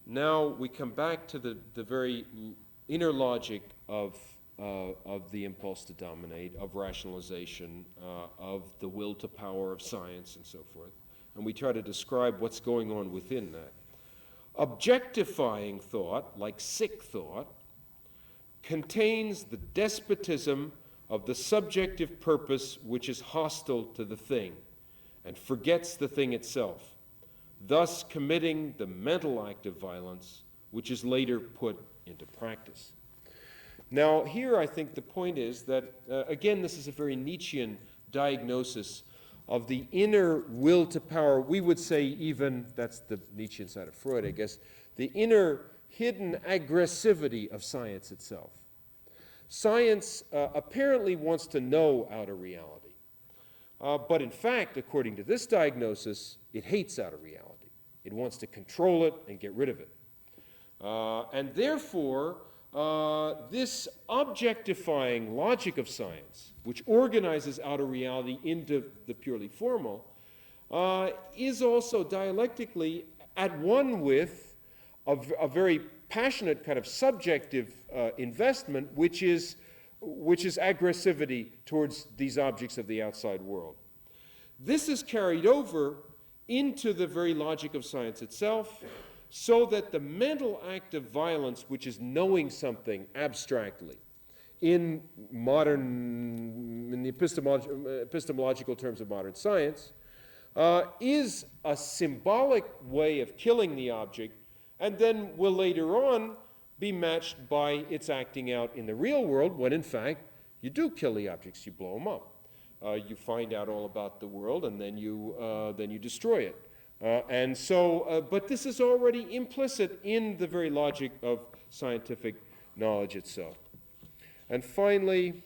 now we come back to the very inner logic of the impulse to dominate, of rationalization, of the will to power of science and so forth. And we try to describe what's going on within that. Objectifying thought, like sick thought, contains the despotism of the subjective purpose which is hostile to the thing and forgets the thing itself, thus committing the mental act of violence which is later put into practice. Now, here I think the point is that, again, this is a very Nietzschean diagnosis of the inner will to power. We would say even, that's the Nietzschean side of Freud, I guess, the inner hidden aggressivity of science itself. Science apparently wants to know outer reality. But in fact, according to this diagnosis, it hates outer reality. It wants to control it and get rid of it. And therefore, this objectifying logic of science, which organizes outer reality into the purely formal, is also dialectically at one with a very passionate kind of subjective investment, which is aggressivity towards these objects of the outside world. This is carried over into the very logic of science itself, so that the mental act of violence, which is knowing something abstractly, in the epistemological terms of modern science, is a symbolic way of killing the object, and then will later on be matched by its acting out in the real world, when in fact you do kill the objects, you blow them up. You find out all about the world, and then you destroy it. But this is already implicit in the very logic of scientific knowledge itself. And finally,